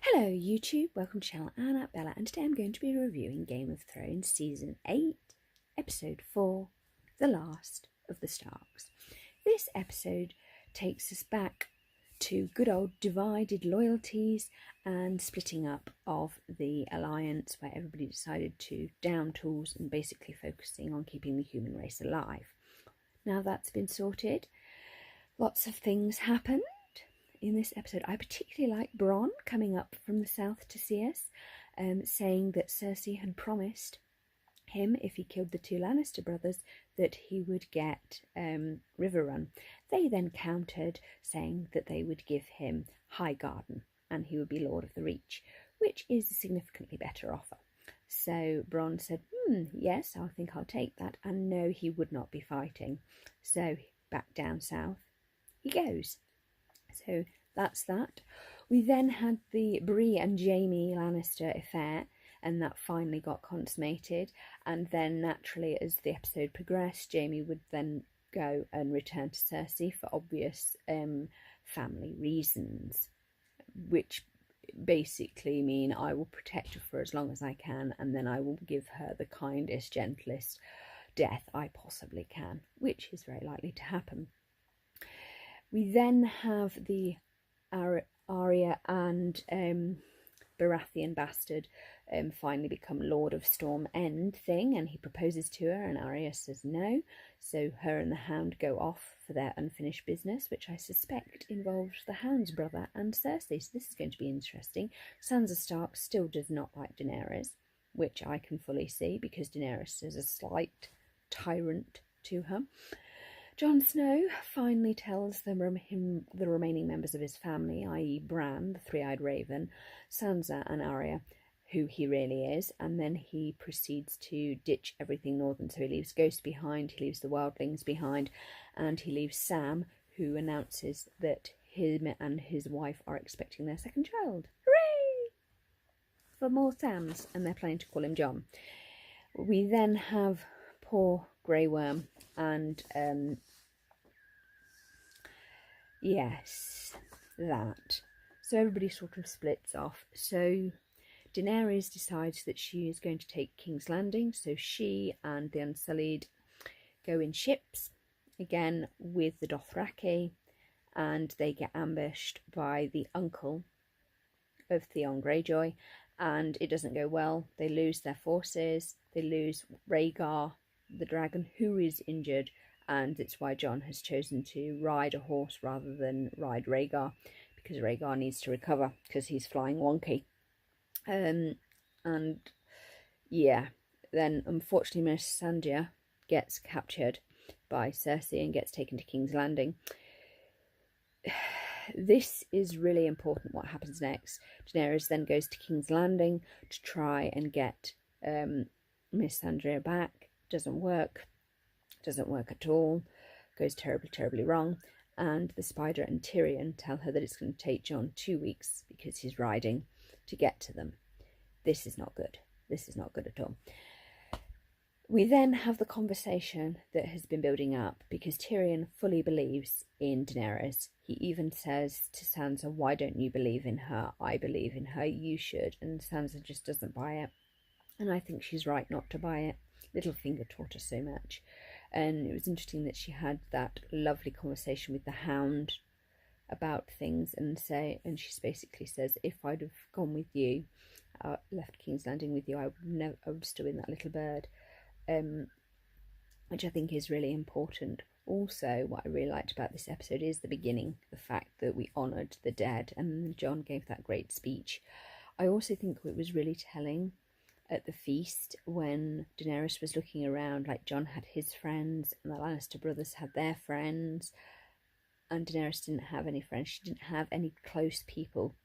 Hello YouTube, welcome to channel Annabella, and today I'm going to be reviewing Game of Thrones Season 8, Episode 4, The Last of the Starks. This episode takes us back to good old divided loyalties and splitting up of the alliance, where everybody decided to down tools and basically focusing on keeping the human race alive. Now that's been sorted, lots of things happened in this episode. I particularly like Bronn coming up from the south to see us, saying that Cersei had promised him, if he killed the two Lannister brothers, that he would get Riverrun. They then countered, saying that they would give him Highgarden and he would be Lord of the Reach, which is a significantly better offer. So Bronn said, yes, I think I'll take that, and no, he would not be fighting. So back down south he goes. So that's that. We then had the Bree and Jaime Lannister affair, and that finally got consummated. And then naturally, as the episode progressed, Jaime would then go and return to Cersei for obvious family reasons, which basically mean I will protect her for as long as I can, and then I will give her the kindest, gentlest death I possibly can, which is very likely to happen. We then have the Arya and Baratheon bastard finally become Lord of Storm End thing, and he proposes to her and Arya says no. So her and the Hound go off for their unfinished business, which I suspect involves the Hound's brother and Cersei. So this is going to be interesting. Sansa Stark still does not like Daenerys, which I can fully see, because Daenerys is a slight tyrant to her. Jon Snow finally tells the remaining members of his family, i.e. Bran, the three-eyed raven, Sansa and Arya, who he really is, and then he proceeds to ditch everything northern. So he leaves Ghost behind, he leaves the wildlings behind, and he leaves Sam, who announces that him and his wife are expecting their second child. Hooray! For more Sams, and they're planning to call him John. We then have poor Grey Worm and yes, that. So everybody sort of splits off. So Daenerys decides that she is going to take King's Landing, so she and the Unsullied go in ships again with the Dothraki, and they get ambushed by the uncle of Theon Greyjoy, and it doesn't go well. They lose their forces, they lose Rhaegar the dragon, who is injured, and it's why Jon has chosen to ride a horse rather than ride Rhaegar, because Rhaegar needs to recover because he's flying wonky. And yeah, then unfortunately Melisandre gets captured by Cersei and gets taken to King's Landing. This is really important, what happens next. Daenerys then goes to King's Landing to try and get Melisandre back. Doesn't work at all, goes terribly wrong, and the Spider and Tyrion tell her that it's going to take Jon 2 weeks because he's riding to get to them. This is not good. This is not good at all. We then have the conversation that has been building up, because Tyrion fully believes in Daenerys. He even says to Sansa, why don't you believe in her? I believe in her, you should. And Sansa just doesn't buy it, and I think she's right not to buy it. Littlefinger taught us so much, and it was interesting that she had that lovely conversation with the Hound about things, and she basically says, if I'd have gone with you, left King's Landing with you, I would still been that little bird, which I think is really important. Also, what I really liked about this episode is the beginning, the fact that we honoured the dead, and Jon gave that great speech. I also think it was really telling at the feast when Daenerys was looking around, like Jon had his friends and the Lannister brothers had their friends, and Daenerys didn't have any friends. She didn't have any close people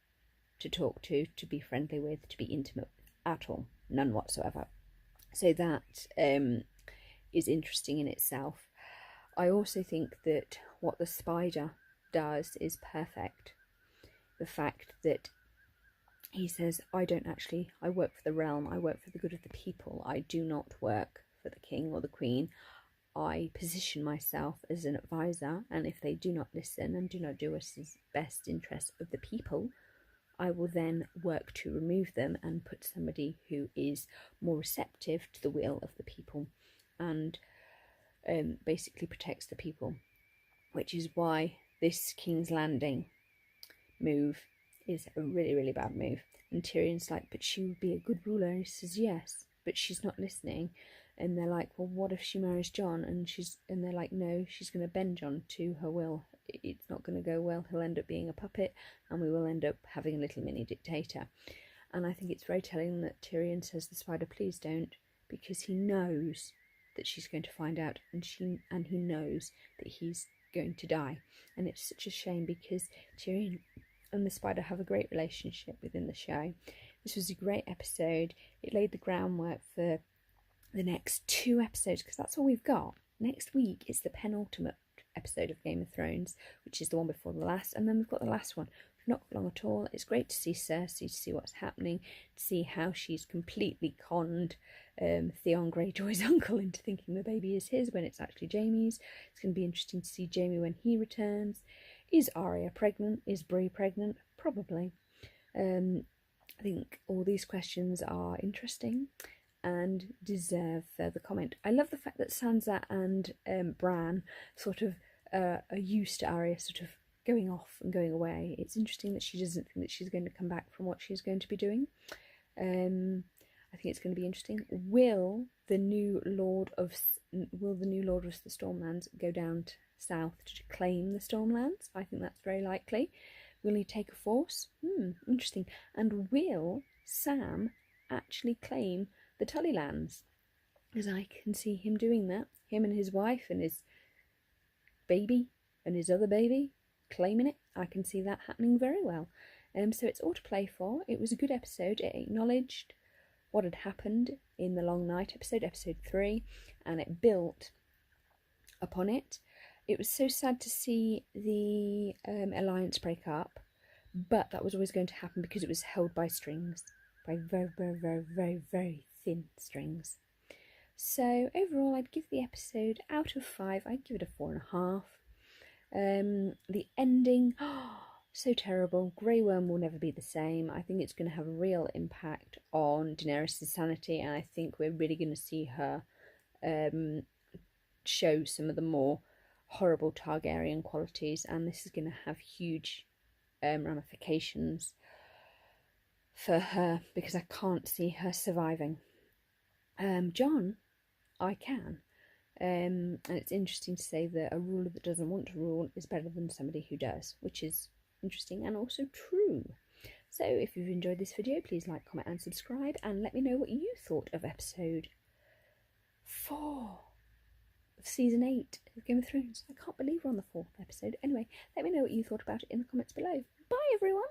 to talk to be friendly with, to be intimate with at all. None whatsoever. So that is interesting in itself. I also think that what the Spider does is perfect. The fact that he says, I work for the realm, I work for the good of the people, I do not work for the king or the queen. I position myself as an advisor, and if they do not listen and do not do us as best interest of the people, I will then work to remove them and put somebody who is more receptive to the will of the people and basically protects the people, which is why this King's Landing move is a really, really bad move. And Tyrion's like, but she would be a good ruler. And he says, yes, but she's not listening. And they're like, well, what if she marries Jon? And they're like, no, she's going to bend Jon to her will. It's not going to go well. He'll end up being a puppet, and we will end up having a little mini dictator. And I think it's very telling that Tyrion says the spider, please don't, because he knows that she's going to find out, and he knows that he's going to die. And it's such a shame because Tyrion and the spider have a great relationship within the show. This was a great episode. It laid the groundwork for the next 2 episodes, because that's all we've got. Next week is the penultimate episode of Game of Thrones, which is the one before the last, and then we've got the last one. Not long at all. It's great to see Cersei, to see what's happening, to see how she's completely conned Theon Greyjoy's uncle into thinking the baby is his when it's actually Jaime's. It's going to be interesting to see Jaime when he returns. Is Arya pregnant? Is Bree pregnant? Probably. I think all these questions are interesting and deserve further comment. I love the fact that Sansa and Bran sort of are used to Arya sort of going off and going away. It's interesting that she doesn't think that she's going to come back from what she's going to be doing. I think it's going to be interesting. Will the new Lord of the Stormlands go down south to claim the Stormlands? I think that's very likely. Will he take a force? Interesting. And will Sam actually claim the Tullylands? Because I can see him doing that. Him and his wife and his baby and his other baby claiming it. I can see that happening very well. So it's all to play for. It was a good episode. It acknowledged what had happened in the Long Night episode 3, and it built upon it. It was so sad to see the alliance break up, but that was always going to happen because it was held by strings, by very, very, very, very, very thin strings. So overall, I'd give the episode out of 5. I'd give it a 4.5. The ending, so terrible. Grey Worm will never be the same. I think it's going to have a real impact on Daenerys' sanity, and I think we're really going to see her show some of the more horrible Targaryen qualities, and this is going to have huge ramifications for her because I can't see her surviving. Jon, I can. And it's interesting to say that a ruler that doesn't want to rule is better than somebody who does, which is interesting and also true. So if you've enjoyed this video, please like, comment and subscribe, and let me know what you thought of episode 4 of season 8 of Game of Thrones. I can't believe we're on the 4th episode. Anyway, let me know what you thought about it in the comments below. Bye everyone!